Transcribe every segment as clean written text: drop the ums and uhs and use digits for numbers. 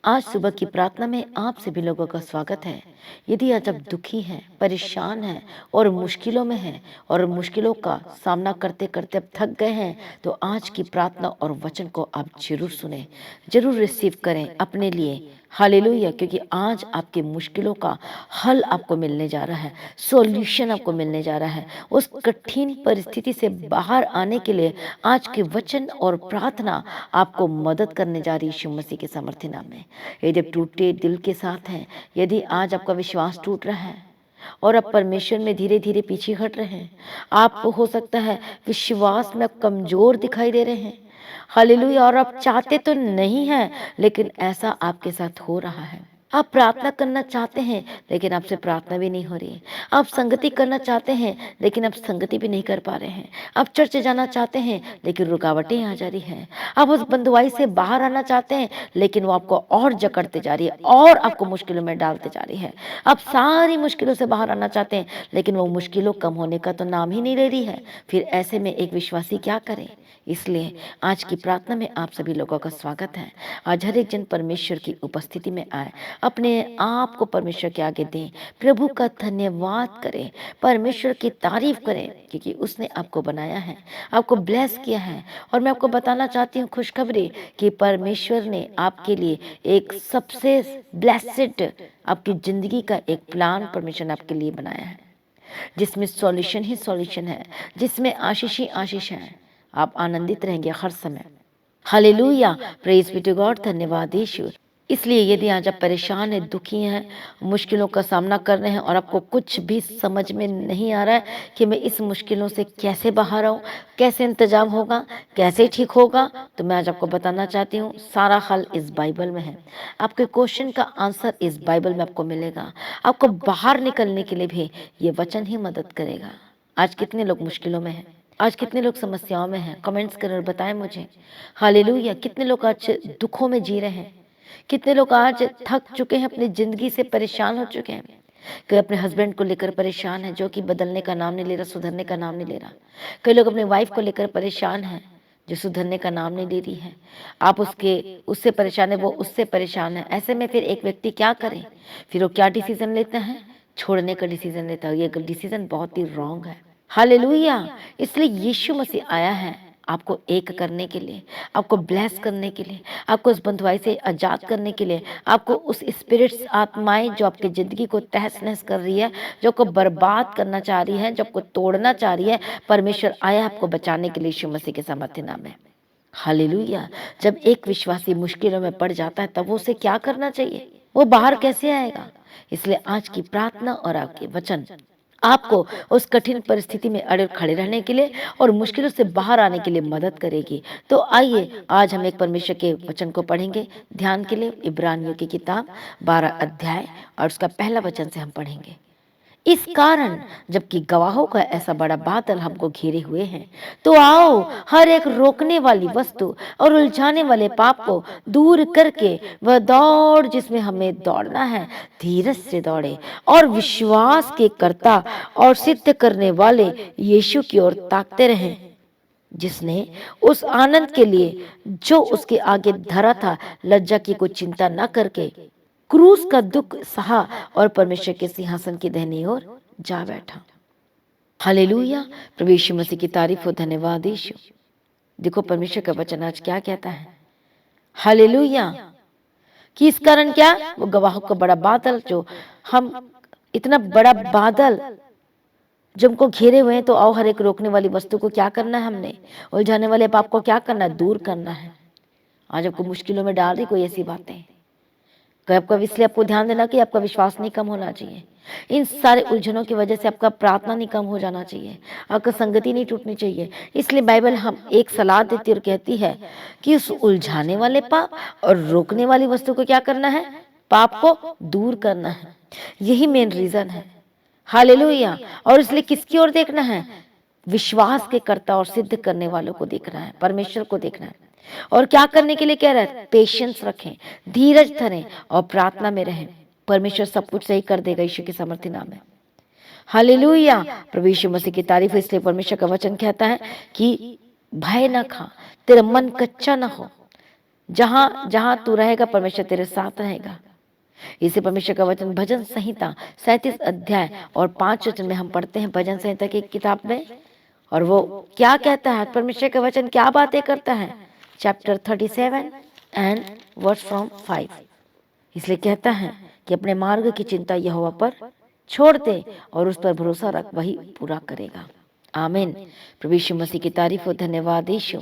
आज सुबह की प्रार्थना में आप सभी लोगों का स्वागत है। यदि आज आप दुखी हैं, परेशान हैं और मुश्किलों में हैं और मुश्किलों का सामना करते करते अब थक गए हैं, तो आज की प्रार्थना और वचन को आप जरूर सुने, जरूर रिसीव करें अपने लिए। हालेलुया, क्योंकि आज आपकी मुश्किलों का हल आपको मिलने जा रहा है, सॉल्यूशन आपको मिलने जा रहा है। उस कठिन परिस्थिति से बाहर आने के लिए आज के वचन और प्रार्थना आपको मदद करने जा रही है यीशु मसीह के सामर्थ्य नाम में। यदि आप टूटे दिल के साथ हैं, यदि आज आपका विश्वास टूट रहा है और आप परमेश्वर में धीरे धीरे पीछे हट रहे हैं, आप हो सकता है विश्वास में आप कमजोर दिखाई दे रहे हैं। हालेलुया, और आप चाहते तो नहीं हैं, लेकिन ऐसा आपके साथ हो रहा है। आप प्रार्थना करना चाहते हैं, लेकिन आपसे प्रार्थना भी नहीं हो रही है। आप संगति करना चाहते हैं, लेकिन आप संगति भी नहीं कर पा रहे हैं। आप चर्च जाना चाहते हैं, लेकिन रुकावटें आ जा रही हैं। आप उस बंधुआई से बाहर आना चाहते हैं, लेकिन वो आपको और जकड़ते जा रही है और आपको मुश्किलों में डालते जा रही है। आप सारी मुश्किलों से बाहर आना चाहते हैं, लेकिन वो मुश्किलों कम होने का तो नाम ही नहीं ले रही है। फिर ऐसे में एक विश्वासी क्या करे? इसलिए आज की प्रार्थना में आप सभी लोगों का स्वागत है। आज हर एक जन परमेश्वर की उपस्थिति में आए, अपने आप को परमेश्वर के आगे दें, प्रभु का धन्यवाद करें, परमेश्वर की तारीफ करें, क्योंकि उसने आपको बनाया है, आपको ब्लेस किया है। और मैं आपको बताना चाहती हूँ खुशखबरी कि परमेश्वर ने आपके लिए एक सबसे ब्लेस्ड आपकी जिंदगी का एक प्लान परमेश्वर ने आपके लिए बनाया है, जिसमें सॉल्यूशन ही सॉल्यूशन है, जिसमें आशीष ही आशीष है। आप आनंदित रहेंगे हर समय। Hallelujah, praise be to God, धन्यवाद यीशु। इसलिए यदि आज आप परेशान हैं, दुखी हैं, मुश्किलों का सामना कर रहे हैं और आपको कुछ भी समझ में नहीं आ रहा है कि मैं इस मुश्किलों से कैसे बाहर आऊं, कैसे इंतजाम होगा, कैसे ठीक होगा, तो मैं आज आपको बताना चाहती हूँ सारा हल इस बाइबल में है। आपके क्वेश्चन का आंसर इस बाइबल में आपको मिलेगा। आपको बाहर निकलने के लिए भी ये वचन ही मदद करेगा। आज कितने लोग मुश्किलों में हैं? आज कितने लोग समस्याओं में हैं? कमेंट्स करें और बताएं मुझे। हालेलुया, कितने लोग आज दुखों में जी रहे हैं? कितने लोग आज थक चुके हैं, अपनी जिंदगी से परेशान हो चुके हैं? कोई अपने हस्बैंड को लेकर परेशान है, जो कि बदलने का नाम नहीं ले रहा, सुधरने का नाम नहीं ले रहा। कई लोग अपने वाइफ को लेकर परेशान हैं, जो सुधरने का नाम नहीं ले रही है। आप उससे परेशान है, वो उससे परेशान है। ऐसे में फिर एक व्यक्ति क्या करे? फिर वो क्या डिसीजन लेता है? छोड़ने का डिसीजन लेता है। ये डिसीजन बहुत ही रॉन्ग है। हालेलुया, इसलिए यीशु मसीह आया है आपको एक करने के लिए, आपको ब्लेस करने के लिए, आपको उस बंधुआई से आजाद करने के लिए, आपको उस स्पिरिट्स आत्माएं जो आपकी जिंदगी को तहस नहस कर रही है, जो आपको बर्बाद करना चाह रही है, जो आपको तोड़ना चाह रही है, परमेश्वर आया आपको बचाने के लिए यीशु मसीह के सामर्थ्य नाम में। हालेलुया, जब एक विश्वासी मुश्किलों में पड़ जाता है, तब वो उसे क्या करना चाहिए? वो बाहर कैसे आएगा? इसलिए आज की प्रार्थना और आपके वचन आपको उस कठिन परिस्थिति में अड़े खड़े रहने के लिए और मुश्किलों से बाहर आने के लिए मदद करेगी। तो आइए आज हम एक परमेश्वर के वचन को पढ़ेंगे ध्यान के लिए। इब्रानियों की किताब 12 अध्याय और उसका पहला वचन से हम पढ़ेंगे। इस कारण जबकि गवाहों का ऐसा बड़ा बादल हमको घेरे हुए हैं, तो आओ हर एक रोकने वाली वस्तु और उलझाने वाले पाप को दूर करके वह दौड़ जिसमें हमें दौड़ना है, धीरज से दौड़े और विश्वास के कर्ता और सिद्ध करने वाले यीशु की ओर ताकते रहें, जिसने उस आनंद के लिए जो उसके आगे धरा था लज्जा की कोई चिंता न करके क्रूस का दुख सहा और परमेश्वर के सिंहासन की दाहिनी ओर जा बैठा। हालेलुया, प्रभु यीशु मसीह की तारीफ हो, धन्यवाद यीशु। देखो परमेश्वर का वचन आज क्या कहता है। हालेलुया, कि इस कारण क्या, वो गवाहों का बड़ा बादल, जो हम इतना बड़ा बादल जो हमको घेरे हुए हैं, तो आओ हर एक रोकने वाली वस्तु को क्या करना है, हमने उलझाने वाले पाप को क्या करना है, दूर करना है। आज आपको मुश्किलों में डाल रही कोई ऐसी बातें, आपका, इसलिए आपको ध्यान देना कि आपका विश्वास नहीं कम होना चाहिए। इन सारे उलझनों की वजह से आपका प्रार्थना नहीं कम हो जाना चाहिए, आपका संगति नहीं टूटनी चाहिए। इसलिए बाइबल हम एक सलाह देती और कहती है कि उस उलझाने वाले पाप और रोकने वाली वस्तु को क्या करना है, पाप को दूर करना है। यही मेन रीजन है। हालेलुया, और इसलिए किसकी ओर देखना है, विश्वास के कर्ता और सिद्ध करने वालों को देखना है, परमेश्वर को देखना है। और क्या करने के लिए कह रहा है, पेशेंस रखें, धीरज धरें और प्रार्थना में रहें। परमेश्वर सब कुछ सही कर देगा यीशु के सामर्थ्य नाम में। हालेलुया, प्रभु यीशु मसीह की तारीफ है। इसलिए परमेश्वर का वचन कहता है कि भय न खा, तेरा मन कच्चा न हो, जहां जहां तू रहेगा परमेश्वर तेरे साथ रहेगा। इसे परमेश्वर का वचन भजन संहिता 37 अध्याय और 5 वचन में हम पढ़ते हैं भजन संहिता की किताब में। और वो क्या कहता है, परमेश्वर का वचन क्या बातें करता है, चैप्टर 37 एंड वर्स फ्रॉम 5। इसलिए कहता है कि अपने मार्ग की चिंता यहोवा पर छोड़ दे और उस पर भरोसा रख, वही पूरा करेगा। आमीन। प्रभु यीशु मसीह की तारीफ हो, धन्यवाद यीशु।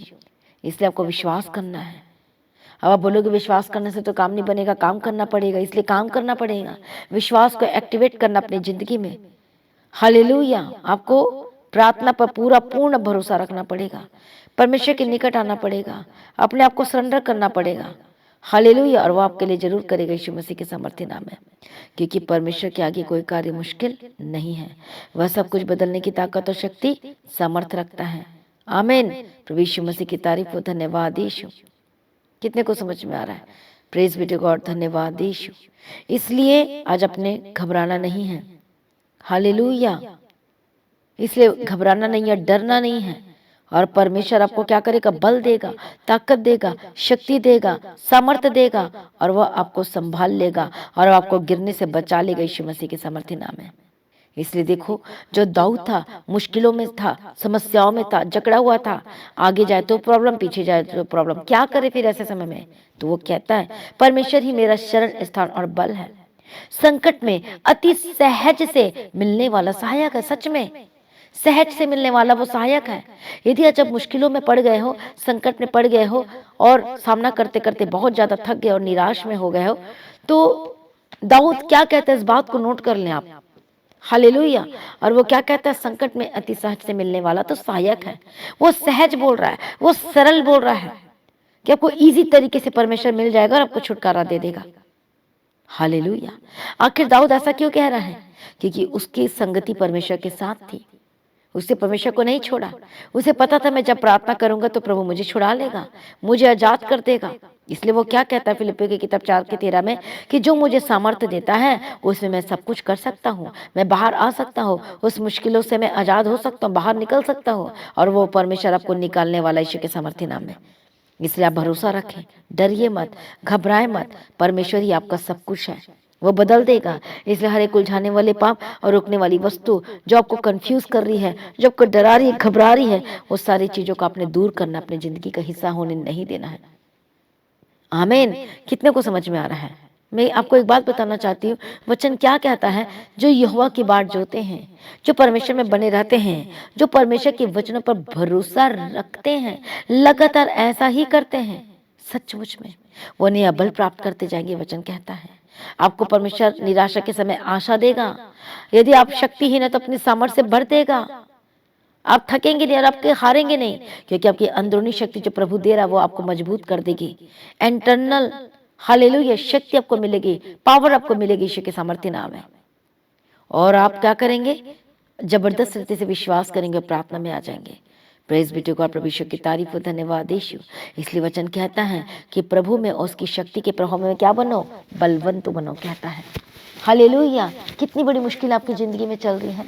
इसलिए आपको विश्वास करना है। अब आप बोलोगे विश्वास करने से तो काम नहीं बनेगा, काम करना पड़ेगा। इसलिए काम करना पड़ेगा, विश्वास को एक्टिवेट करना अपनी जिंदगी में। हालेलुया। आपको प्रार्थना पर पूरा पूर्ण भरोसा रखना पड़ेगा, परमेश्वर के निकट आना पड़ेगा, अपने आप को सरेंडर करना पड़ेगा। हालेलुया। और वो आपके लिए जरूर करेगा यीशु मसीह के सामर्थ्य नाम में, क्योंकि परमेश्वर के आगे कोई कार्य मुश्किल नहीं है। वह सब कुछ बदलने की ताकत और शक्ति सामर्थ रखता है। आमीन। प्रभु यीशु मसीह की तारीफ हो, धन्यवाद यीशु। कितने को समझ में आ रहा है? प्रेज बी टू गॉड, धन्यवाद यीशु। इसलिए आज अपने घबराना नहीं है। हालेलुया। इसलिए घबराना नहीं है, डरना नहीं है। और परमेश्वर आपको क्या करेगा, बल देगा, ताकत देगा, शक्ति देगा, सामर्थ्य देगा, और वह आपको संभाल लेगा और आपको गिरने से बचा लेगा यीशु मसीह के सामर्थ्य नाम में। इसलिए देखो, जो दाऊद था मुश्किलों में था, समस्याओं में था, जकड़ा हुआ था, आगे जाए तो प्रॉब्लम, पीछे जाए तो प्रॉब्लम, क्या करे फिर ऐसे समय में? तो वो कहता है परमेश्वर ही मेरा शरण स्थान और बल है, संकट में अति सहज से मिलने वाला सहायक है। सच में सहज से मिलने वाला वो सहायक है। यदि आज जब मुश्किलों में पड़ गए हो, संकट में पड़ गए हो और सामना करते करते बहुत ज्यादा थक गए और निराश में हो गए हो, तो दाऊद क्या कहता है, इस बात को नोट कर लें आप। हालेलुया। और वो क्या कहता है, संकट में अति सहज से मिलने वाला तो सहायक है। वो सहज बोल रहा है, वो सरल बोल रहा है कि आपको इजी तरीके से परमेश्वर मिल जाएगा और आपको छुटकारा दे देगा। हालेलुया। आखिर दाऊद ऐसा क्यों कह रहा है? क्योंकि उसकी संगति परमेश्वर के साथ थी, उससे परमेश्वर को नहीं छोड़ा। उसे पता था मैं जब प्रार्थना करूंगा तो प्रभु मुझे छुड़ा लेगा, मुझे आजाद कर देगा। इसलिए वो क्या कहता है फिलिप्पियों की किताब 4:13 में कि जो मुझे सामर्थ्य देता है उसमें मैं सब कुछ कर सकता हूँ, मैं बाहर आ सकता हूँ, उस मुश्किलों से मैं आजाद हो सकता हूँ, बाहर निकल सकता हूँ। और वो परमेश्वर आपको निकालने वाला यीशु के सामर्थ्य नाम में। इसलिए आप भरोसा रखें, डरिए मत, घबराए मत। परमेश्वर ही आपका सब कुछ है, वो बदल देगा। इसलिए हर एक उलझाने वाले पाप और रोकने वाली वस्तु जो आपको कंफ्यूज कर रही है, जो आपको डरा रही है, घबरा रही है, वो सारी चीजों को आपने दूर करना, अपनी जिंदगी का हिस्सा होने नहीं देना है। आमीन। कितने को समझ में आ रहा है? मैं आपको एक बात बताना चाहती हूँ, वचन क्या कहता है, जो यहोवा की बाट जोते हैं, जो परमेश्वर में बने रहते हैं, जो परमेश्वर के वचनों पर भरोसा रखते हैं, लगातार ऐसा ही करते हैं, सचमुच में वो नया बल प्राप्त करते जाएंगे। वचन कहता है आपको परमेश्वर निराशा के समय आशा देगा। यदि आप शक्तिहीन है तो अपनी सामर्थ्य से भर देगा। आप थकेंगे नहीं और आपके हारेंगे नहीं, क्योंकि आपकी अंदरूनी शक्ति जो प्रभु दे रहा है वो आपको मजबूत कर देगी। इंटरनल हालेलुया शक्ति आपको मिलेगी, पावर आपको मिलेगी यीशु के सामर्थ्य नाम है। और आप क्या करेंगे, जबरदस्त रीति से विश्वास करेंगे, प्रार्थना में आ जाएंगे। Praise be to God. प्रभु यीशु की तारीफ हो, धन्यवाद यीशु। इसलिए वचन कहता है कि प्रभु में उसकी शक्ति के प्रभाव में क्या बनो, बलवंत बनो, कहता है। हालेलुया। कितनी बड़ी मुश्किल आपकी जिंदगी में चल रही है,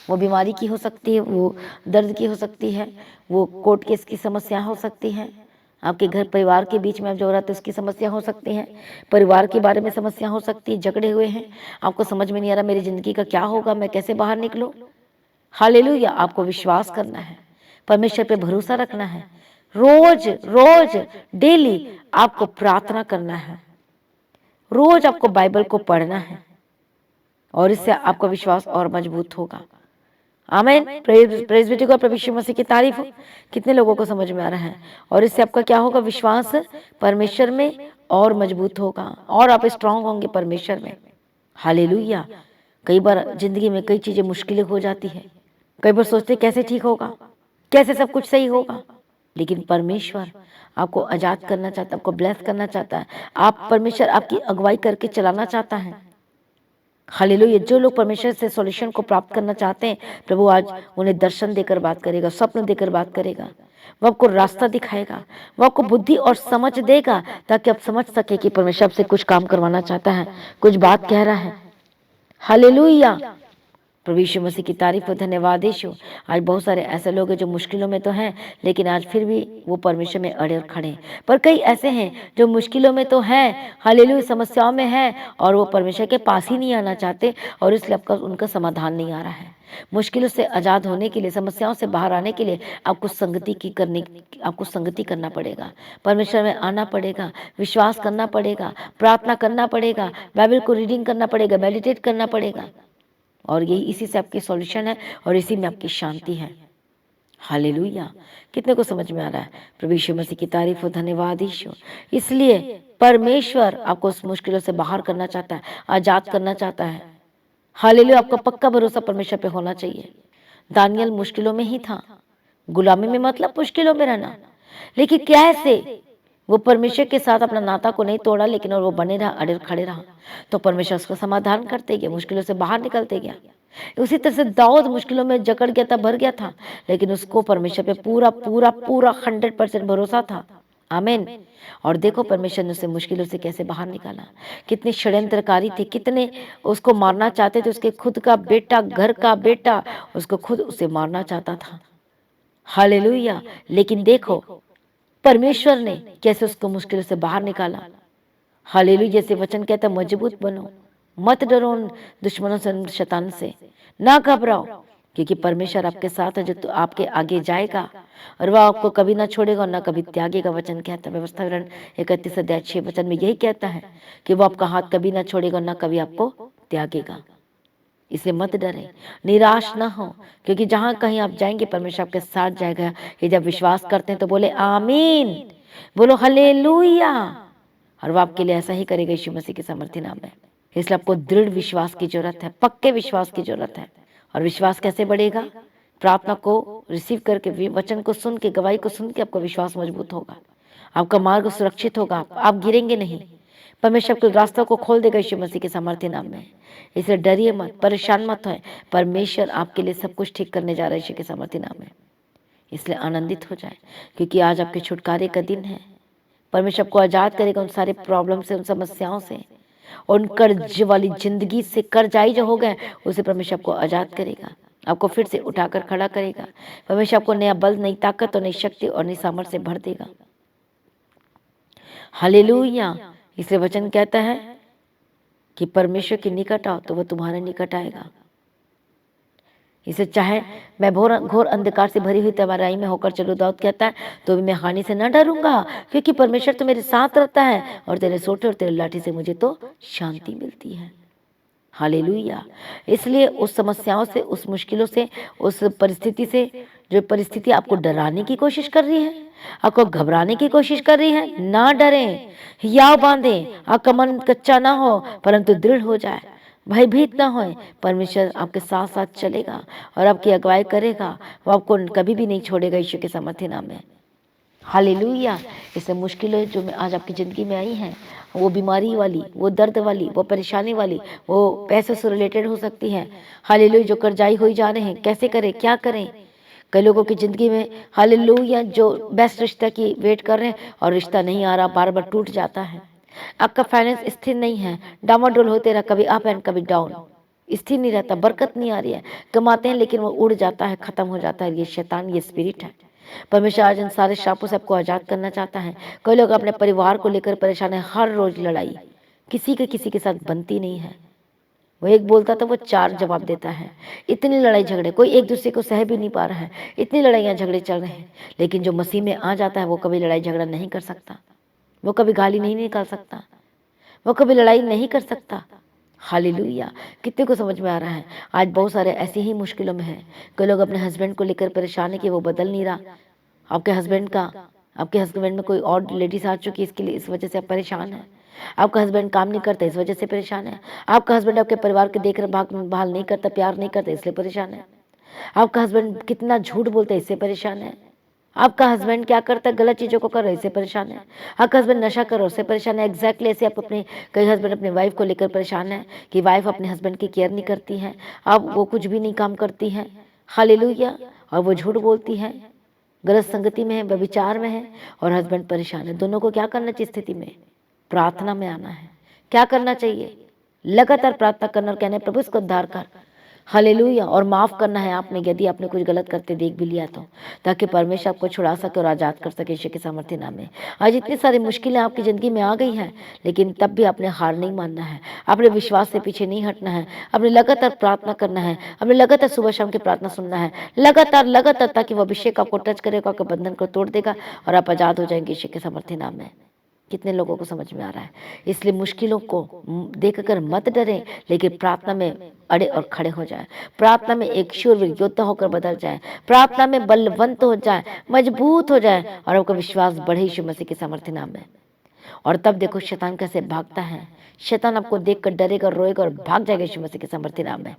वो बीमारी की हो सकती है, वो दर्द की हो सकती है, वो कोर्ट केस की समस्या हो सकती है, आपके घर परिवार के बीच में जो रहते उसकी समस्या हो सकती है, परिवार के बारे में समस्या हो सकती है, झगड़े हुए हैं, आपको समझ में नहीं आ रहा मेरी जिंदगी का क्या होगा, मैं कैसे बाहर निकलूं। हालेलुया। आपको विश्वास करना है, परमेश्वर पे भरोसा रखना है, रोज रोज डेली आपको प्रार्थना करना है, रोज आपको बाइबल को पढ़ना है, और इससे आपका विश्वास और मजबूत होगा। आमीन। Praise be to God. प्रभु यीशु मसीह की तारीफ हो। कितने लोगों को समझ में आ रहा है? और इससे आपका क्या होगा, विश्वास परमेश्वर में और मजबूत होगा और आप स्ट्रांग होंगे परमेश्वर में। हालेलुया। कई बार जिंदगी में कई चीजें मुश्किलें हो जाती है, कई बार सोचते कैसे ठीक होगा, कैसे सब कुछ सही होगा, लेकिन परमेश्वर आपको आजाद करना चाहता है, आपको ब्लेस करना चाहता है। आप परमेश्वर आपकी अगुवाई करके चलाना चाहता है। हालेलुया। जो लोग परमेश्वर से सॉल्यूशन को प्राप्त करना चाहते हैं, प्रभु आज उन्हें दर्शन देकर बात करेगा, स्वप्न देकर बात करेगा, वो आपको रास्ता दिखाएगा, वो आपको बुद्धि और समझ देगा, ताकि आप समझ सके कि परमेश्वर आपसे कुछ काम करवाना चाहता है, कुछ बात कह रहा है। हालेलुया। प्रभु यीशु मसीह की तारीफ और धन्यवाद यीशु। आज बहुत सारे ऐसे लोग हैं जो मुश्किलों में तो हैं, लेकिन आज फिर भी वो परमेश्वर में अड़े और खड़े हैं। पर कई ऐसे हैं जो मुश्किलों में तो हैं, हालेलुया, समस्याओं में हैं, और वो परमेश्वर के पास ही नहीं आना चाहते, और इसलिए आपका उनका समाधान नहीं आ रहा है। मुश्किलों से आजाद होने के लिए, समस्याओं से बाहर आने के लिए आपको संगति करना पड़ेगा, परमेश्वर में आना पड़ेगा, विश्वास करना पड़ेगा, प्रार्थना करना पड़ेगा, बाइबल को रीडिंग करना पड़ेगा, मेडिटेट करना पड़ेगा, और यही इसी से आपकी सॉल्यूशन है और इसी में आपकी शांति है। हालेलुया। कितने को समझ में आ रहा है? प्रभु यीशु मसीह की तारीफ और धन्यवाद यीशु। इसलिए परमेश्वर आपको उस मुश्किलों से बाहर करना चाहता है, आजाद करना चाहता है। हालेलुया। आपका पक्का भरोसा परमेश्वर पे होना चाहिए। दानियल मुश्किलों में ही था, गुलामी में मतलब मुश्किलों में रहना, लेकिन कैसे वो परमेश्वर के साथ अपना नाता को नहीं तोड़ा, लेकिन और वो बने रहा, अड़े खड़े रहा, तो परमेश्वर उसका समाधान करते गया, मुश्किलों से बाहर निकलते गया। उसी तरह से दाऊद मुश्किलों में जकड़ गया था, भर गया था, लेकिन उसको परमेश्वर पे पूरा पूरा पूरा 100% भरोसा था। आमीन। और देखो परमेश्वर ने उसे मुश्किलों से कैसे बाहर निकाला। कितने षड्यंत्रकारी थे, कितने उसको मारना चाहते थे, उसके खुद का बेटा, घर का बेटा उसको खुद उसे मारना चाहता था। हालेलुया। लेकिन देखो परमेश्वर ने कैसे उसको मुश्किल से बाहर निकाला। हालेलुया। जैसे वचन कहता है, मजबूत बनो, मत डरो उन दुश्मनों से, शैतान से ना घबराओ, क्योंकि परमेश्वर आपके साथ है, जो तो आपके आगे जाएगा और वह आपको कभी ना छोड़ेगा और ना कभी त्यागेगा। वचन कहता है व्यवस्था विवरण 31 अध्याय 6 वचन में यही कहता है कि वो आपका हाथ कभी ना छोड़ेगा और ना कभी आपको त्यागेगा। इसलिए मत डरें, निराश ना हो, क्योंकि जहां कहीं आप जाएंगे परमेश्वर आपके साथ जाएगा। ये जब विश्वास करते हैं तो बोले आमीन, बोलो हालेलुया। और वो आपके लिए ऐसा ही करेगा यीशु मसीह के सामर्थ्य नाम में। इसलिए आपको दृढ़ विश्वास की जरूरत है, पक्के विश्वास की जरूरत है। और विश्वास कैसे बढ़ेगा? प्रार्थना को रिसीव करके, वचन को सुन के, गवाही को सुन के आपका विश्वास मजबूत होगा, आपका मार्ग सुरक्षित होगा, आप गिरेंगे नहीं। परमेश्वर के रास्तों को खोल देगा यीशु मसीह के सामर्थ्य नाम में। इसलिए डरिए मत, परेशान मत होए, परमेश्वर आपके लिए सब कुछ ठीक करने जा रहा है यीशु के सामर्थ्य नाम में। इसलिए आनंदित हो जाए, क्योंकि आज आपके छुटकारे का दिन है। परमेश्वर आपको आजाद करेगा उन सारे प्रॉब्लम से, उन समस्याओं से, उन कर्ज वाली जिंदगी से। कर्जाई जो हो गए उसे परमेश्वर आपको आजाद करेगा, आपको फिर से उठाकर खड़ा करेगा। परमेश्वर आपको नया बल, नई ताकत और नई शक्ति और नई सामर्थ्य से भर देगा। हालेलुया। इसलिए वचन कहता है कि परमेश्वर के निकट आओ तो वह तुम्हारे निकट आएगा। इसे चाहे मैं घोर अंधकार से भरी हुई तवाराई में होकर चलूं, दाऊद कहता है, तो भी मैं हानि से न डरूंगा, क्योंकि परमेश्वर तो मेरे साथ रहता है, और तेरे सोटे और तेरे लाठी से मुझे तो शांति मिलती है। हालेलुया। इसलिए उस समस्याओं से, उस मुश्किलों से, उस परिस्थिति से, जो परिस्थिति आपको डराने की कोशिश कर रही है, आपको घबराने की कोशिश कर रही है, ना डरें, हियाव बांधें, आपका मन कच्चा ना हो परंतु दृढ़ हो जाए, भयभीत ना होए। परमेश्वर आपके साथ साथ चलेगा और आपकी अगुवाई करेगा, वो आपको कभी भी नहीं छोड़ेगा यीशु के सामर्थ्य नाम में। हालेलुया। इससे मुश्किलें जो आज आपकी ज़िंदगी में आई हैं, वो बीमारी वाली, वो दर्द वाली, वो परेशानी वाली, वो पैसे से रिलेटेड हो सकती हैं। हालेलुया। जो कर्जाई हो जा रहे हैं, कैसे करें, क्या करें? कई लोगों की ज़िंदगी में हालेलुया जो बेस्ट रिश्ता की वेट कर रहे हैं और रिश्ता नहीं आ रहा, बार बार टूट जाता है। आपका फाइनेंस स्थिर नहीं है, डामाडोल होते रहा, कभी अप एंड कभी डाउन, स्थिर नहीं रहता, बरकत नहीं आ रही है, कमाते हैं लेकिन वो उड़ जाता है, खत्म हो जाता है। ये शैतान, ये स्पिरिट है। परमेश्वर आज इन सारे श्रापों से आपको आजाद करना चाहता है। कई लोग अपने परिवार को लेकर परेशान है, हर रोज लड़ाई, किसी के साथ बनती नहीं है। वो एक बोलता था, वो 4 जवाब देता है। इतनी लड़ाई झगड़े, कोई एक दूसरे को सह भी नहीं पा रहा है, इतनी लड़ाइयाँ झगड़े चल रहे हैं। लेकिन जो मसीह में आ जाता है वो कभी लड़ाई झगड़ा नहीं कर सकता, वो कभी गाली नहीं निकाल सकता, वो कभी लड़ाई नहीं कर सकता। हालेलुया। कितने को समझ में आ रहा है? आज बहुत सारे ऐसी ही मुश्किलों में हैं। कई लोग अपने हस्बैंड को लेकर परेशान है कि वो बदल नहीं रहा। आपके हस्बैंड में कोई और लेडीज आ चुकी है, इसके लिए, इस वजह से आप परेशान हैं। आपका हस्बैंड काम नहीं करता, इस वजह से परेशान है। आपका हस्बैंड आपके परिवार के देख भाल नहीं करता, प्यार नहीं करता, इसलिए परेशान है। आपका हस्बैंड कितना झूठ बोलता है, इससे परेशान है। आपका हस्बैंड क्या करता है, गलत चीज़ों को कर रहे, इससे परेशान है। आपका हस्बैंड नशा कर रहा है, उससे परेशान है। एग्जैक्टली ऐसे आप अपने, कई हस्बैंड अपने वाइफ को लेकर परेशान है कि वाइफ अपने हस्बैंड की केयर नहीं करती है, अब वो कुछ भी नहीं काम करती है। हालेलुया। और वो झूठ बोलती है, गलत संगति में है, व्यभिचार में है, और हस्बैंड परेशान है। दोनों को क्या करना चाहिए स्थिति में? प्रार्थना में आना है। क्या करना चाहिए? लगातार प्रार्थना करना और कहना, प्रभु इसको उद्धार कर। हालेलुया। और माफ़ करना है आपने, यदि आपने कुछ गलत करते देख भी लिया तो, ताकि परमेश्वर आपको छुड़ा सके और आज़ाद कर सके यीशु के सामर्थ्य नाम में। आज इतनी सारी मुश्किलें आपकी ज़िंदगी में आ गई हैं, लेकिन तब भी आपने हार नहीं मानना है, अपने विश्वास से पीछे नहीं हटना है, अपने लगातार प्रार्थना करना है, अपने लगातार सुबह शाम की प्रार्थना सुनना है, लगातार लगातार, ताकि वो अभिषेक आपको टच करेगा, आपके बंधन को तोड़ देगा और आप आज़ाद हो जाएंगे यीशु के सामर्थ्य नाम में। कितने लोगों को समझ में आ रहा है? इसलिए मुश्किलों को देखकर मत डरें, लेकिन प्रार्थना में अड़े और खड़े हो जाए, प्रार्थना में एक शूरवीर योद्धा होकर बदल जाए, प्रार्थना में बलवंत हो जाए, मजबूत हो जाए और आपका विश्वास बढ़े यीशु मसीह के सामर्थ्य नाम में। और तब देखो शैतान कैसे भागता है। शैतान आपको देखकर डरेगा, रोएगा और भाग जाएगा यीशु मसीह के सामर्थ्य नाम में।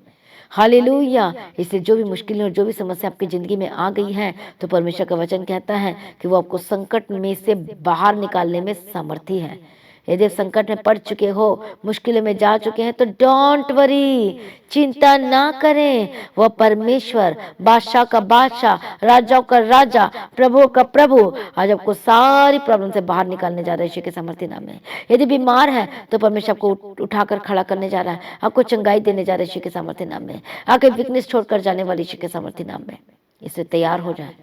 हालेलुया। इसलिए जो भी मुश्किलें और जो भी समस्या आपकी जिंदगी में आ गई है, तो परमेश्वर का वचन कहता है कि वो आपको संकट में से बाहर निकालने में समर्थी है। यदि आप संकट में पड़ चुके हो, मुश्किलों में जा चुके हैं, तो डोंट वरी, चिंता ना करें। वह परमेश्वर, बादशाह का बादशाह, राजाओं का राजा, प्रभु का प्रभु आज आपको सारी प्रॉब्लम से बाहर निकालने जा रहा है यीशु के सामर्थ्य नाम में। यदि बीमार है तो परमेश्वर आपको उठाकर खड़ा करने जा रहा है, आपको चंगाई देने जा रहा है यीशु के सामर्थ्य नाम में, आपके वीकनेस छोड़कर जाने वाले यीशु के सामर्थ्य नाम में। इससे तैयार हो जाए,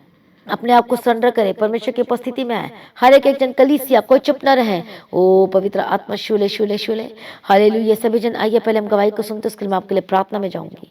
अपने आप को सरेंडर करें, परमेश्वर की उपस्थिति में आए। हर एक जन कलीसिया, कोई चुप न रहे। ओ पवित्र आत्मा शूले शूले शूले। हालेलुया। सभी जन आइए, पहले हम गवाही को सुनते, उसके लिए मैं आपके लिए प्रार्थना में जाऊंगी।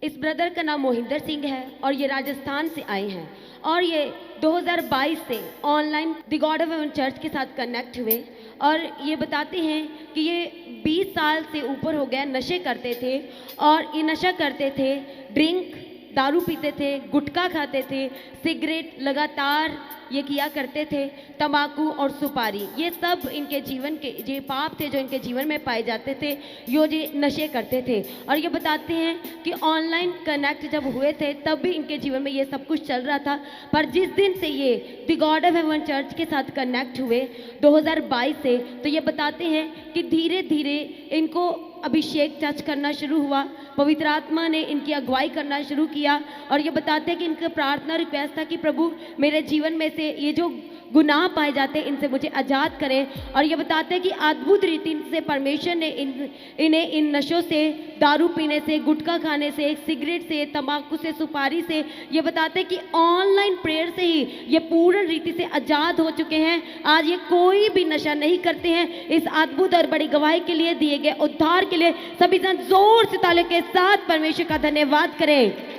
इस ब्रदर का नाम मोहिंदर सिंह है और ये राजस्थान से आए हैं और ये 2022 से online the God of haven church के साथ कनेक्ट हुए और ये बताते हैं कि ये 20 साल से ऊपर हो गया नशे करते थे और ये नशा करते थे, ड्रिंक दारू पीते थे, गुटखा खाते थे, सिगरेट लगातार ये किया करते थे, तंबाकू और सुपारी, ये सब इनके जीवन के ये पाप थे जो इनके जीवन में पाए जाते थे, ये नशे करते थे। और ये बताते हैं कि ऑनलाइन कनेक्ट जब हुए थे तब भी इनके जीवन में ये सब कुछ चल रहा था, पर जिस दिन से ये the God of haven church के साथ कनेक्ट हुए 2022 से, तो ये बताते हैं कि धीरे धीरे इनको अभिषेक टच करना शुरू हुआ, पवित्र आत्मा ने इनकी अगुवाई करना शुरू किया और ये बताते हैं कि इनका प्रार्थना रिक्वेस्ट था कि प्रभु मेरे जीवन में से ये जो गुनाह पाए जाते हैं इनसे मुझे आज़ाद करें। और ये बताते हैं कि अद्भुत रीति से परमेश्वर ने इन्हें इन नशों से, दारू पीने से, गुटखा खाने से, सिगरेट से, तंबाकू से, सुपारी से, ये बताते हैं कि ऑनलाइन प्रेयर से ही ये पूर्ण रीति से आज़ाद हो चुके हैं। आज ये कोई भी नशा नहीं करते हैं। इस अद्भुत और बड़ी गवाही के लिए, दिए गए उद्धार के लिए सभी जन जोर से तालियों के साथ परमेश्वर का धन्यवाद करें।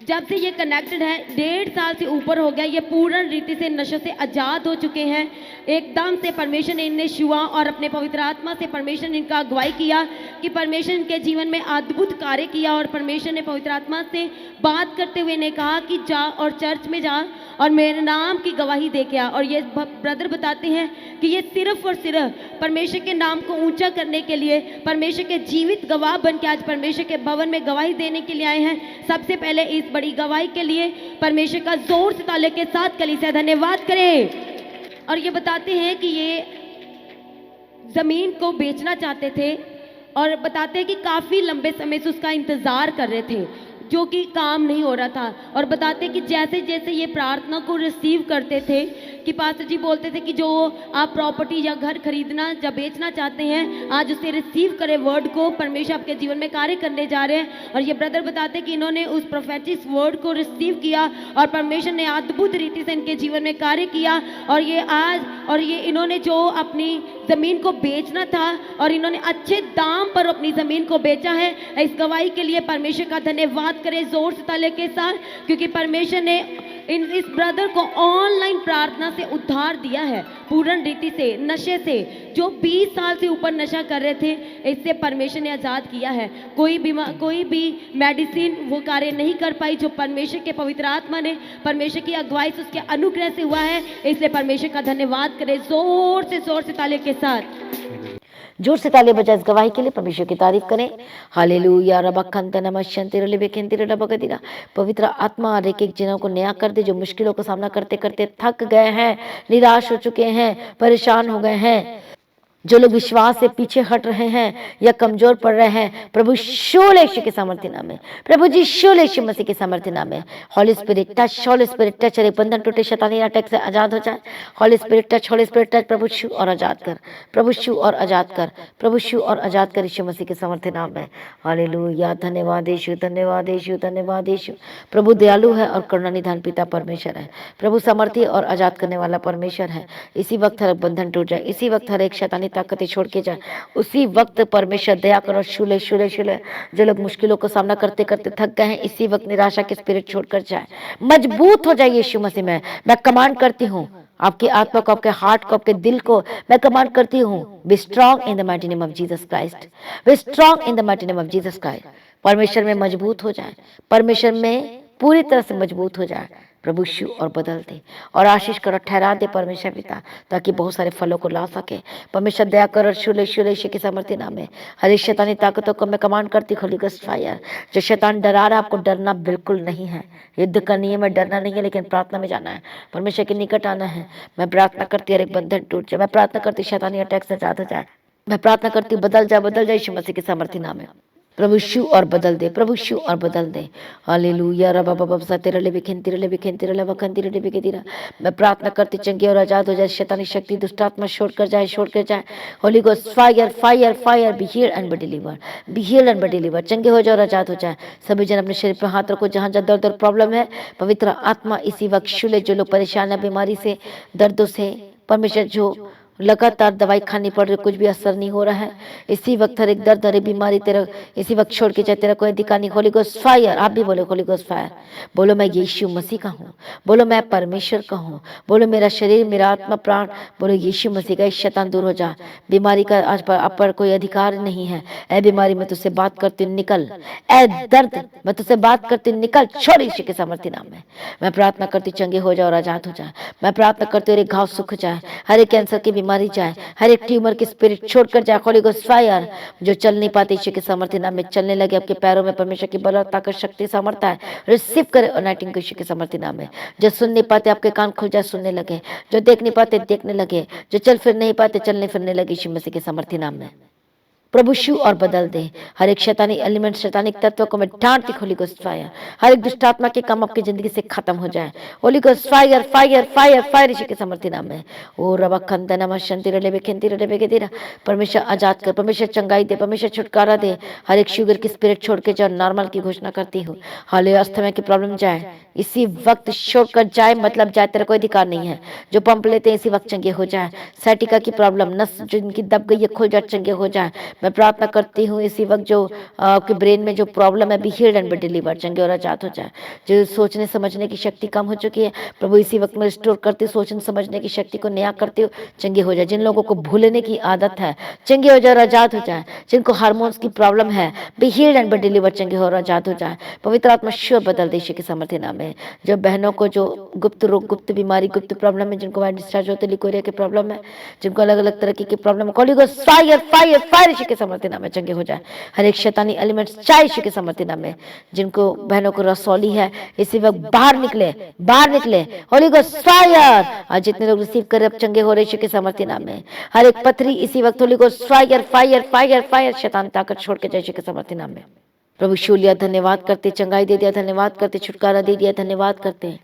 जब से ये कनेक्टेड है 1.5 साल से ऊपर हो गया, ये पूर्ण रीति से नशे से आज़ाद हो चुके हैं। एकदम से परमेश्वर ने इन्हें छुआ और अपने पवित्र आत्मा से परमेश्वर ने इनका अगुवाई किया कि परमेश्वर इनके जीवन में अद्भुत कार्य किया और परमेश्वर ने पवित्र आत्मा से बात करते हुए ने कहा कि जा और चर्च में जा और मेरे नाम की गवाही दे के आ। और ये ब्रदर बताते हैं कि ये सिर्फ और सिर्फ परमेश्वर के नाम को ऊंचा करने के लिए, परमेश्वर के जीवित गवाह बन के आज परमेश्वर के भवन में गवाही देने के लिए आए हैं। सबसे पहले इस बड़ी गवाही के लिए परमेश्वर का जोर से तालियों के साथ कलीसिया धन्यवाद करें। और ये बताते हैं कि ये जमीन को बेचना चाहते थे और बताते हैं कि काफी लंबे समय से उसका इंतजार कर रहे थे, जो कि काम नहीं हो रहा था। और बताते कि जैसे जैसे ये प्रार्थना को रिसीव करते थे कि पास्टर जी बोलते थे कि जो आप प्रॉपर्टी या घर खरीदना या बेचना चाहते हैं, आज उसे रिसीव करें वर्ड को, परमेश्वर आपके जीवन में कार्य करने जा रहे हैं। और ये ब्रदर बताते कि इन्होंने उस प्रोफेटिक वर्ड को रिसीव किया और परमेश्वर ने अद्भुत रीति से इनके जीवन में कार्य किया। और ये आज और ये इन्होंने जो अपनी ज़मीन को बेचना था और इन्होंने अच्छे दाम पर अपनी ज़मीन को बेचा है। इस गवाही के लिए परमेश्वर का धन्यवाद करें जोर से तालियों के साथ, क्योंकि परमेश्वर ने इस ब्रदर को ऑनलाइन प्रार्थना से उद्धार दिया है पूर्ण रीति से, नशे से जो 20 साल से ऊपर नशा कर रहे थे, इससे परमेश्वर ने आज़ाद किया है। कोई भी मेडिसिन वो कार्य नहीं कर पाई जो परमेश्वर के पवित्र आत्मा ने, परमेश्वर की अगुवाई से, उसके अनुग्रह से हुआ है। इसलिए परमेश्वर का धन्यवाद करें जोर से तालियों के साथ। जोर से ताली बजाए इस गवाही के लिए परमेश्वर की तारीफ करें। हालेलुया। रबखंत नमश्यंति रलिबेकेंति रबगदिरा। पवित्र आत्मा हर एक जनों को नया कर दे, जो मुश्किलों का सामना करते करते थक गए हैं, निराश हो चुके हैं, परेशान हो गए हैं। जो लोग विश्वास से पीछे हट रहे हैं या कमजोर पड़ रहे हैं, प्रभु शूल यीशु के सामर्थ्य नाम में, प्रभु जी शूल यीशु मसीह के सामर्थ्य नाम में, हॉली स्पिरिट टच, हॉली स्पिरिट टच, अरे बंधन टूटे, शैतानी अटैक से आजाद हो जाए। हॉली स्पिरिट टच, हॉली स्पिरिट टच, प्रभु छू और आजाद कर, प्रभु छू और आजाद कर, प्रभु छू और आजाद कर यीशु मसीह के सामर्थ्य नाम में। हालेलुया, धन्यवाद यीशु, धन्यवाद यीशु, धन्यवाद यीशु। प्रभु दयालु है और करुणा निधान पिता परमेश्वर है। प्रभु सामर्थ्य और आजाद करने वाला परमेश्वर है। इसी वक्त हर बंधन टूट जाए, इसी वक्त हर एक शैतानी ताकतें छोड़ के जाए, उसी वक्त परमेश्वर दया करो। शूले शूले शूले, जो लोग मुश्किलों को सामना करते करते थक गए हैं, इसी वक्त निराशा के स्पिरिट छोड़कर जाए, मजबूत हो जाए यीशु मसीह में। मैं कमांड करती हूँ आपकी आत्मा को, आपके हार्ट को, आपके दिल को मैं कमांड करती हूँ, B strong in the mighty name of Jesus Christ, B strong in the mighty name of Jesus Christ. परमेश्वर में मजबूत हो जाए, परमेश्वर में पूरी तरह से मजबूत हो जाए। प्रभु शु और बदल दे और आशीष करो, ठहरा दे परमेश्वर पिता, ताकि बहुत सारे फलों को ला सके। परमेश्वर दया कर और शूले शूले यीशु के सामर्थ्य नाम में हर एक शैतानी ताकतों को मैं कमांड करती हूँ, होली गॉस्ट फायर। जो शैतान डरा रहा है, आपको डरना बिल्कुल नहीं है, युद्ध करनी है, मैं डरना नहीं है, लेकिन प्रार्थना में जाना है, परमेश्वर के निकट आना है। मैं प्रार्थना करती हर एक बंधन टूट जाए, मैं प्रार्थना करती शैतानी अटैक से आजाद हो जाए, मैं प्रार्थना करती बदल जाए यीशु मसीह के सामर्थ्य नाम में। प्रभु शु और बदल दे, प्रभु शु और बदल दे। हालेलुया, रबा बाबा सतेरे ले बिखेन तिरे ले बिखेन तिरे ले वखन तिरे ले बिखे तिरा। मैं प्रार्थना करती चंगी और आजाद हो जाए, शैतानी शक्ति दुष्ट आत्मा छोड़ कर जाए। Holy Ghost fire fire fire, be healed and be deliver, be healed and be deliver. चंगे हो जाए और आजाद हो जाए। सभी जन अपने शरीर पर हाथ रखो, जहाँ जहाँ दर्द और प्रॉब्लम है, पवित्र आत्मा इसी वक्त शुले, जो लोग परेशान है बीमारी से, दर्दों से, परमेश्वर जो लगातार दवाई खानी पड़ रही, कुछ भी असर नहीं हो रहा है, इसी वक्त हर एक दर्द, हर एक बीमारी तेरा इसी वक्त छोड़ के जाए, तेरा कोई अधिकार नहीं। होली गोस्ट फायर, आप भी बोलो होली गोस्ट फायर। बोलो मैं यीशु मसीह का हूँ, बोलो मैं परमेश्वर का हूँ, बोलो मेरा शरीर, मेरा आत्मा, प्राण, बोलो यीशु मसीह का। शैतान दूर हो जा, बीमारी का आज पर आप पर कोई अधिकार नहीं है। ए बीमारी, मैं तुझसे बात करती हूँ, निकल। ए दर्द, मैं तुझसे बात करती हूँ, निकल, छोड़ यीशु के सामर्थ्य नाम में। मैं प्रार्थना करती चंगे हो जाए और आजाद हो जाए। मैं प्रार्थना करती हूँ, घाव सूख जाए, हर एक कैंसर की बीमारी जाए, हर एक ट्यूमर की स्पिरिट छोड़कर जाए। होली गोस्ट फायर, जो चल नहीं पाते यीशु के सामर्थ्य नाम में चलने लगे, आपके पैरों में परमेश्वर की बल और ताकत, शक्ति, सामर्थ्य है, रिसीव करे अनाइटिंग को यीशु के सामर्थ्य नाम में। जो सुन नहीं पाते, आपके कान खुल जाए, सुनने लगे। जो देख नहीं पाते, देखने लगे। जो चल फिर नहीं पाते, चलने फिरने लगे यीशु मसीह के सामर्थ्य नाम में। प्रभु शु और बदल दे हर एक शैतानी एलिमेंट, शैतानिक तत्व को मैं डांटती। होली गोस्ट फायर, हर एक दुष्ट आत्मा के काम आपकी जिंदगी से खत्म हो जाए। Holy Ghost fire fire fire fire यीशु के सामर्थ्य नाम में। ओ रबा खंदना मशंती रले बेखेंती रले बेगेदीरा। परमेश्वर आजाद कर, परमेश्वर चंगाई दे, परमेश्वर छुटकारा दे। हर एक शुगर की स्पिरिट छोड़ के जाओ, नॉर्मल की घोषणा करती हूँ। हाले अस्थमा की प्रॉब्लम जाए, इसी वक्त छोड़कर जाए, मतलब जाए, तेरा कोई अधिकार नहीं है। जो पंप लेते हैं इसी वक्त चंगे हो जाए। साइटिका की प्रॉब्लम, नस जिनकी दब गई है, खुल जाए, चंगे हो जाए। मैं प्रार्थना करती हूँ इसी वक्त जो आपके ब्रेन में जो प्रॉब्लम है, be healed and be deliver, चंगे और आजाद हो जाए। जो सोचने समझने की शक्ति कम हो चुकी है, प्रभु इसी वक्त में रिस्टोर करती हूँ, सोचने समझने की शक्ति को नया करती हूँ, चंगे हो जाए। जिन लोगों को भूलने की आदत है, चंगे हो जाए और आजाद हो जाए। जिनको हार्मोन्स की प्रॉब्लम है, be healed and be deliver, चंगे हो और आजाद हो जाए। पवित्र आत्मा शिव बदल दे यीशु के सामर्थ्य नाम में। जो बहनों को जो गुप्त रोग, गुप्त बीमारी, गुप्त प्रॉब्लम है, जिनको वाइट डिस्चार्ज होते, लिकोरिया की प्रॉब्लम है, जिनको अलग अलग तरह की प्रॉब्लम है, Holy Ghost fire fire fire यीशु के सामर्थ्य नाम में चंगे हो जाए। हर एक शैतानी एलिमेंट्स चाहे यीशु के सामर्थ्य नाम में। जिनको बहनों को रसौली है, इसी वक्त बाहर निकले, बाहर निकले, होली गोस्ट फायर। आज जितने लोग रिसीव कर अब चंगे हो रहे यीशु के सामर्थ्य नाम में। हर एक पथरी इसी वक्त Holi Ghost fire fire fire fire, शैतान ताकत छोड़ के जाए यीशु के सामर्थ्य नाम में। प्रभु शूलिया धन्यवाद करते, चंगाई दे दिया धन्यवाद करते, छुटकारा दे दिया धन्यवाद करते,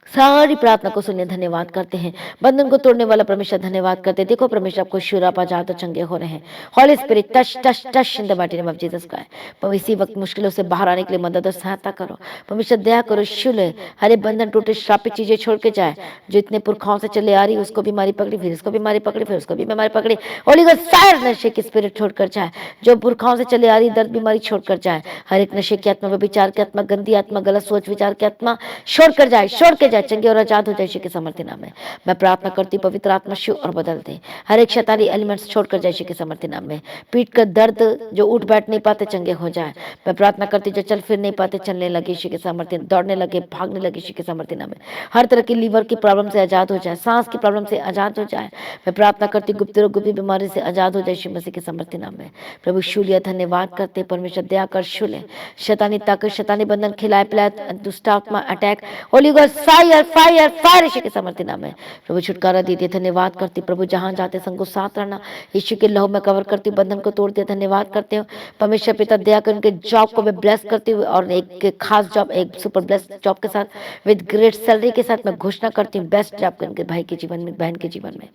सारी प्रार्थना को सुनिए धन्यवाद करते हैं। बंधन को तोड़ने वाला परमेश्वर धन्यवाद करते हैं। देखो परमेश्वर आपको शुरापा जात चंगे हो रहे हैं। Holy spirit touch touch touch in the mighty name of Jesus Christ. इसी वक्त मुश्किलों से बाहर आने के लिए मदद और सहायता करो। परमेश्वर दया करो, शुले हरे बंधन टूटे, श्रापित चीजें छोड़ के जाए। जो इतने पुरखाओं से चले आ रही, उसको बीमारी पकड़ी, फिर उसको बीमारी पकड़ी, फिर उसको भी बीमारी पकड़ी। होली गोस्ट फायर, नशे की स्पिरिट छोड़कर जाए। जो पुरखाओं से चले आ रही दर्द बीमारी छोड़कर जाए। हर एक नशे की आत्मा, विचार की आत्मा, गंदी आत्मा, गलत सोच विचार की आत्मा छोड़कर जाए, छोड़ के जाए, चंगे और आजाद हो जाए यीशु के सामर्थ्य नाम में। मैं प्रार्थना करती पवित्र आत्मा शिव और बदल दे। हर एक शैतानी एलिमेंट्स छोड़कर जाए यीशु के सामर्थ्य नाम में। पीठ का दर्द, जो उठ बैठ नहीं पाते, चंगे हो जाए। मैं प्रार्थना करती जो चल फिर नहीं पाते, चलने लगे यीशु के सामर्थ्य, दौड़ने लगे, भागने लगे यीशु के सामर्थ्य नाम में। हर तरह की लीवर की प्रॉब्लम से आजाद हो जाए, सांस की प्रॉब्लम से आजाद हो जाए। मैं प्रार्थना करती गुप्त रोग, गुप्त बीमारी से आजाद हो जाए यीशु मसीह के सामर्थ्य नाम में। प्रभु शूलिया धन्यवाद करते, परमेश्वर दया कर, शूले शैतानी ताकत, शैतानी बंधन, खिलाए पिलाए, दुष्ट आत्मा attack, Holy Ghost fire fire fire fire यीशु के सामर्थ्य नाम में। प्रभु छुटकारा दीजिए, धन्यवाद करती हूँ प्रभु, जहां जाते संग को साथ रहना, यीशु के लहू में कवर करती हूँ, बंधन को तोड़ दिया, धन्यवाद करते हूँ परमेश्वर पिता, दया कर उनके जॉब को मैं ब्लेस करती हूँ, और एक खास जॉब, एक सुपर ब्लेस जॉब के साथ विद ग्रेट सैलरी के साथ मैं घोषणा करती हूँ बेस्ट जॉब करके भाई के जीवन में, बहन के जीवन में।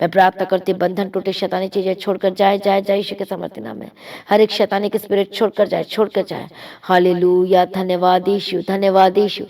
मैं प्रार्थना करती हूँ बंधन टूटे, शैतानी चीजें छोड़कर जाए जाए जाए यीशु के सामर्थ्य नाम में। हर एक शैतानी के स्पिरिट छोड़कर जाए, छोड़कर जाए। हालेलुया, धन्यवाद यीशु, धन्यवाद यीशु।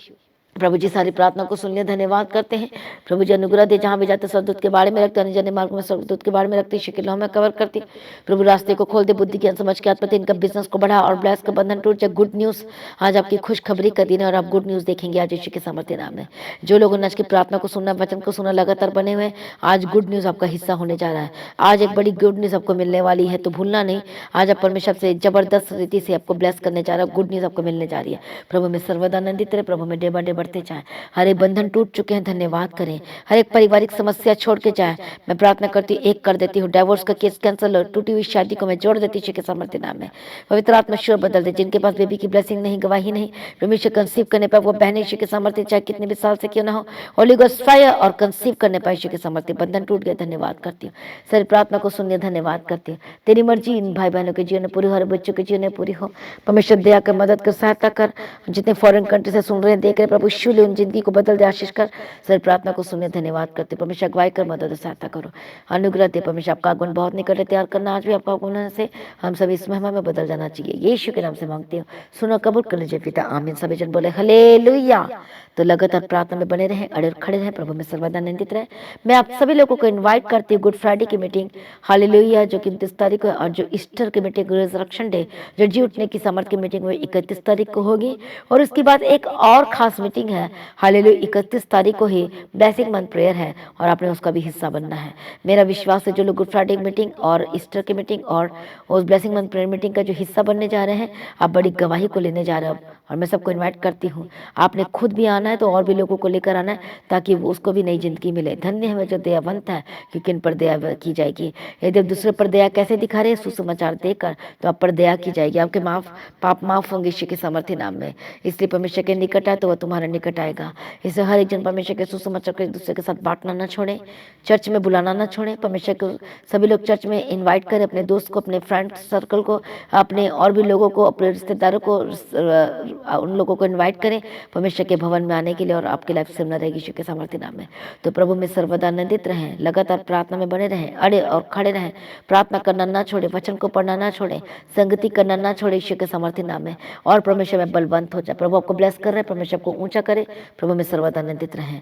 प्रभु जी सारी प्रार्थना को सुन लिया, धन्यवाद करते हैं प्रभु जी, अनुग्रह दे, जहां भी जाते स्वर्गदूत के बारे में रखते, अन्य जन्य मार्ग में स्वर्गदूत के बारे में रखते, यीशु के लहू में कवर करती। प्रभु रास्ते को खोल दे, बुद्धि ज्ञान समझ के आत्मति, इनका बिजनेस को बढ़ा और ब्लेस का बंधन टूट जाए। गुड न्यूज, आज आपकी खुशखबरी का दिन है और आप गुड न्यूज देखेंगे आज यीशु के सामर्थ्य नाम में। जो लोगों ने आज की प्रार्थना को सुनना, वचन को सुना, लगातार बने हुए, आज गुड न्यूज आपका हिस्सा होने जा रहा है। आज एक बड़ी गुड न्यूज आपको मिलने वाली है, तो भूलना नहीं। आज आप परमेश्वर से जबरदस्त रीति से आपको ब्लेस करने जा रहा है, गुड न्यूज आपको मिलने जा रही है। प्रभु में सर्वदा आनंदित रहे, प्रभु में डे बाय डे बढ़ते जाए। हर एक बंधन टूट चुके हैं, धन्यवाद करें। हर एक पारिवारिक समस्या छोड़ के जाए। मैं प्रार्थना करती हूँ, एक कर देती हूँ, डाइवोर्स का केस कैंसिल और टूटी हुई शादी को मैं जोड़ देती हूँ के सामर्थ्य नाम में। पवित्र आत्मा श्योर बदल दे, जिनके पास बेबी की ब्लेसिंग नहीं, गवाही नहीं, परमेश्वर कंसीव करने पर वो बहने यीशु के सामर्थ्य, चाहे कितने भी साल से क्यों ना हो, होली गोस्ट फायर, और कंसीव करने पर यीशु के सामर्थ्य, बंधन टूट गया, धन्यवाद करती हूँ। सारी प्रार्थना को सुनिए, धन्यवाद करती हूँ। तेरी मर्जी इन भाई बहनों के जीवन में पूरी हो, हर बच्चों के जीवन में पूरी हो। परमेश्वर दया कर, मदद कर, सहायता कर। जितने फॉरेन कंट्री से सुन रहे हैं, देख रहे हैं, प्रभु शिव उन जिंदगी को बदल दे, आशीष कर। सर प्रार्थना को सुने, धन्यवाद करते। परमेश्वर अगुवाई कर, मदद और सहायता करो, अनुग्रह दे। परमेश्वर आपका आगमन बहुत निकट है, तैयार करना आज भी आपका आगमन से हम सभी इस महिमा में बदल जाना चाहिए। यीशु के नाम से मांगती हूँ, सुनो, कबूल कर लीजिए पिता, आमीन। सभी जन बोले हालेलुया। तो लगातार प्रार्थना में बने रहें, अड़े और खड़े रहें, प्रभु में सर्वदा आनंदित रहे। मैं आप सभी लोगों को इनवाइट करती हूँ गुड फ्राइडे की मीटिंग, हालेलुया, जो कि 29 तारीख को है, और जो ईस्टर की मीटिंग, रिजरेक्शन डे, जो जी उठने की सामर्थ की मीटिंग, वो 31 तारीख को होगी। और उसके बाद एक और खास मीटिंग है, हालेलुया, 31 तारीख को ही ब्लेसिंग मंथ प्रेयर है, और आपने उसका भी हिस्सा बनना है। मेरा विश्वास है जो लोग गुड फ्राइडे की मीटिंग और ईस्टर की मीटिंग और उस ब्लेसिंग मंथ प्रेयर मीटिंग का जो हिस्सा बनने जा रहे हैं, आप बड़ी गवाही को लेने जा रहे हो, और मैं सबको इनवाइट करती हूँ। आपने खुद भी आना है, तो और भी लोगों को लेकर आना है, ताकि उसको भी नई जिंदगी मिले। धन्य है जो दयावंत है, क्योंकि इन पर दया की जाएगी। यदि आप दूसरे पर दया कैसे दिखा रहे हैं, सुसमाचार देकर, तो आप पर दया की जाएगी, आपके पाप माफ होंगे यीशु के सामर्थ्य नाम में। इसलिए परमेश्वर के निकट आए तो वह तुम्हारे निकट आएगा। इसलिए हर एक जन परमेश्वर के सुसमाचार को एक दूसरे के साथ बांटना ना छोड़े, चर्च में बुलाना ना छोड़े। परमेश्वर को सभी लोग चर्च में इनवाइट करें, अपने दोस्त को, अपने फ्रेंड सर्कल को, अपने और भी लोगों को, अपने रिश्तेदारों को, उन लोगों को इनवाइट करें परमेश्वर के भवन में आने के लिए, और आपकी लाइफ से न रहेगी यीशु के सामर्थ्य नाम में। तो प्रभु में सर्वदा आनंदित रहें, लगातार प्रार्थना में बने रहें, अड़े और खड़े रहें, प्रार्थना करना ना छोड़े, वचन को पढ़ना ना छोड़े, संगति करना ना छोड़े यीशु के सामर्थ्य नाम में, और परमेश्वर में बलवंत हो जाए। प्रभु आपको ब्लेस कर रहे हैं, परमेश्वर को ऊंचा करे, प्रभु में सर्वदा आनंदित रहें।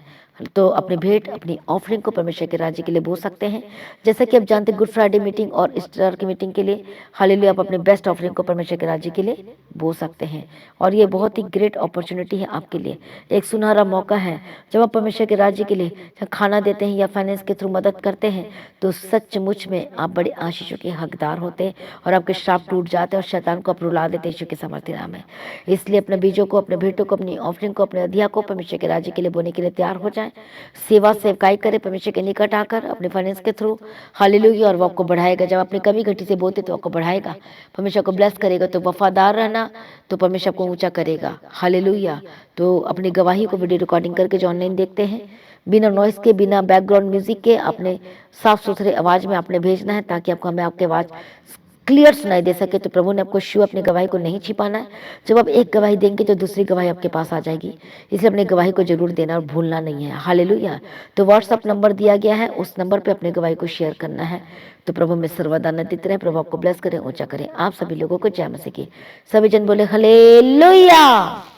तो अपनी भेंट, अपनी ऑफरिंग को परमेश्वर के राज्य के लिए बो सकते हैं। जैसे कि आप जानते हैं गुड फ्राइडे मीटिंग और ईस्टर की मीटिंग के लिए हालेलुया आप अपने बेस्ट ऑफरिंग को परमेश्वर के राज्य के लिए बो सकते हैं। और ये बहुत ही ग्रेट अपॉर्चुनिटी है आपके लिए, एक सुनहरा मौका है। जब आप परमेश्वर के राज्य के लिए खाना देते हैं या फाइनेंस के थ्रू मदद करते हैं, तो सचमुच में आप बड़े आशीषों के हकदार होते हैं, और आपके श्राप टूट जाते हैं, और शैतान को आप रुला देते हैं यीशु के सामर्थ्य नाम है। इसलिए अपने बीजों को, अपने भेंटों को, अपनी ऑफरिंग को, अपने अधिया को परमेश्वर के राज्य के लिए बोने के लिए तैयार हो जाए। सेवा सेवकाई करें परमेश्वर के निकट आकर अपने फाइनेंस के थ्रू, हालेलुया, और वो आपको बढ़ाएगा। जब अपनी कमी घटी से बोते तो आपको बढ़ाएगा, परमेश्वर को ब्लेस करेगा। तो वफादार रहना, तो परमेश्वर को ऊंचा करेगा, हालेलुया। तो अपनी गवाही को वीडियो रिकॉर्डिंग करके जो ऑनलाइन देखते हैं, बिना नॉइस के, बिना बैकग्राउंड म्यूजिक के, अपने साफ सुथरे आवाज में आपने भेजना है, ताकि आपको हमें आपकी आवाज क्लियर सुनाई दे सके। तो प्रभु ने आपको शिव अपनी गवाही को नहीं छिपाना है। जब आप एक गवाही देंगे तो दूसरी गवाही आपके पास आ जाएगी, इसलिए अपनी गवाही को जरूर देना और भूलना नहीं है, हालेलुया। तो व्हाट्सअप नंबर दिया गया है, उस नंबर पे अपनी गवाही को शेयर करना है। तो प्रभु में सर्वदा आनंदित रहे, प्रभु आपको ब्लेस करें, ऊंचा करें। आप सभी लोगों को जय मसीह की। सभी जन बोले हालेलुया।